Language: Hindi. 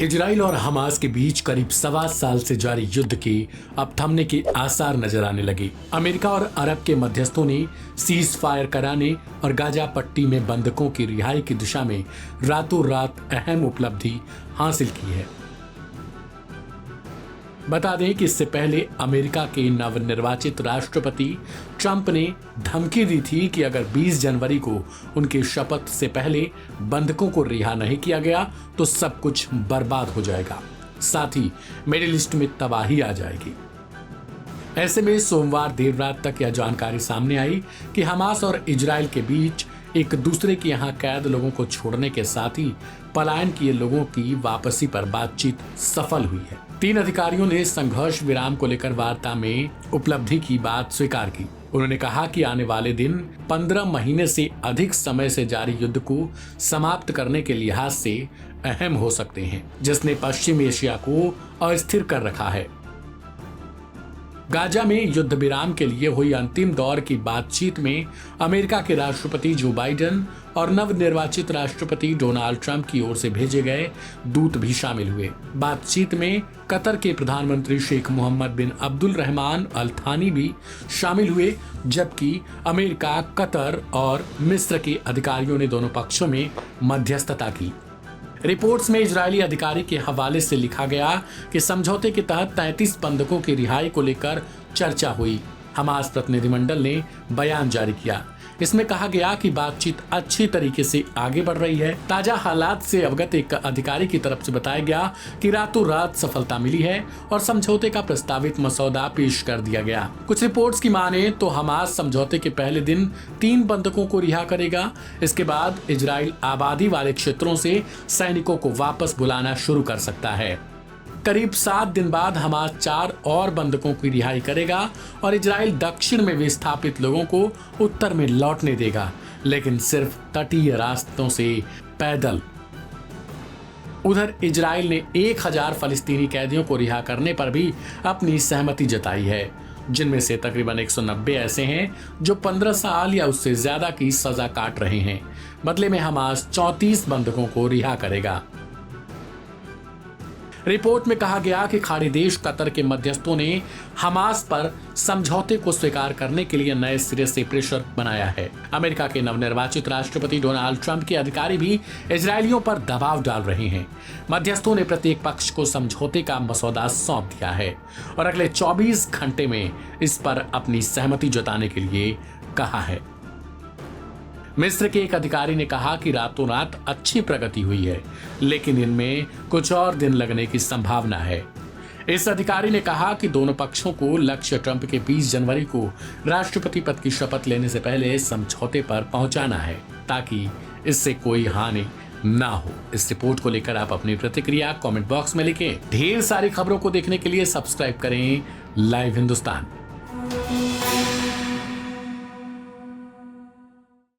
इजराइल और हमास के बीच करीब 1.25 साल से जारी युद्ध के अब थमने के आसार नजर आने लगे। अमेरिका और अरब के मध्यस्थों ने सीज फायर कराने और गाजा पट्टी में बंधकों की रिहाई की दिशा में रातों रात अहम उपलब्धि हासिल की है। बता दें कि इससे पहले अमेरिका के नवनिर्वाचित राष्ट्रपति ट्रंप ने धमकी दी थी कि अगर 20 जनवरी को उनके शपथ से पहले बंधकों को रिहा नहीं किया गया तो सब कुछ बर्बाद हो जाएगा, साथ ही मिडिल ईस्ट में तबाही आ जाएगी। ऐसे में सोमवार देर रात तक यह जानकारी सामने आई कि हमास और इजराइल के बीच एक दूसरे के यहाँ कैद लोगों को छोड़ने के साथ ही पलायन किए लोगों की वापसी पर बातचीत सफल हुई है। 3 अधिकारियों ने संघर्ष विराम को लेकर वार्ता में उपलब्धि की बात स्वीकार की। उन्होंने कहा कि आने वाले दिन 15 महीने से अधिक समय से जारी युद्ध को समाप्त करने के लिहाज से अहम हो सकते हैं, जिसने पश्चिम एशिया को अस्थिर कर रखा है। गाजा में युद्ध विराम के लिए हुई अंतिम दौर की बातचीत में अमेरिका के राष्ट्रपति जो बाइडेन और नवनिर्वाचित राष्ट्रपति डोनाल्ड ट्रंप की ओर से भेजे गए दूत भी शामिल हुए। बातचीत में कतर के प्रधानमंत्री शेख मोहम्मद बिन अब्दुल रहमान अल थानी भी शामिल हुए, जबकि अमेरिका, कतर और मिस्र के अधिकारियों ने दोनों पक्षों में मध्यस्थता की। रिपोर्ट्स में इजरायली अधिकारी के हवाले से लिखा गया कि समझौते के तहत 33 बंधकों की रिहाई को लेकर चर्चा हुई। हमास प्रतिनिधिमंडल ने बयान जारी किया। इसमें कहा गया कि बातचीत अच्छी तरीके से आगे बढ़ रही है। ताजा हालात से अवगत एक अधिकारी की तरफ से बताया गया कि रातों रात सफलता मिली है और समझौते का प्रस्तावित मसौदा पेश कर दिया गया। कुछ रिपोर्ट्स की माने तो हमास समझौते के पहले दिन 3 बंधकों को रिहा करेगा। इसके बाद इजराइल आबादी वाले क्षेत्रों से सैनिकों को वापस बुलाना शुरू कर सकता है। करीब 7 दिन बाद हमास 4 और बंधकों की रिहाई करेगा और इजराइल दक्षिण में विस्थापित लोगों को उत्तर में लौटने देगा, लेकिन सिर्फ तटीय रास्तों से पैदल। उधर इजराइल ने 1000 फलस्तीनी कैदियों को रिहा करने पर भी अपनी सहमति जताई है, जिनमें से तकरीबन 190 ऐसे हैं जो 15 साल या उससे ज्यादा की सजा काट रहे हैं। बदले में हमास 34 बंधकों को रिहा करेगा। रिपोर्ट में कहा गया कि खाड़ी देश कतर के मध्यस्थों ने हमास पर समझौते को स्वीकार करने के लिए नए सिरे से प्रेशर बनाया है। अमेरिका के नवनिर्वाचित राष्ट्रपति डोनाल्ड ट्रंप के अधिकारी भी इजरायलियों पर दबाव डाल रहे हैं। मध्यस्थों ने प्रत्येक पक्ष को समझौते का मसौदा सौंप दिया है और अगले 24 घंटे में इस पर अपनी सहमति जताने के लिए कहा है। मिस्र के एक अधिकारी ने कहा कि रातों रात अच्छी प्रगति हुई है, लेकिन इनमें कुछ और दिन लगने की संभावना है। इस अधिकारी ने कहा कि दोनों पक्षों को लक्ष्य ट्रंप के 20 जनवरी को राष्ट्रपति पद की शपथ लेने से पहले समझौते पर पहुंचाना है, ताकि इससे कोई हानि ना हो। इस रिपोर्ट को लेकर आप अपनी प्रतिक्रिया कमेंट बॉक्स में लिखें। ढेर सारी खबरों को देखने के लिए सब्सक्राइब करें लाइव हिंदुस्तान।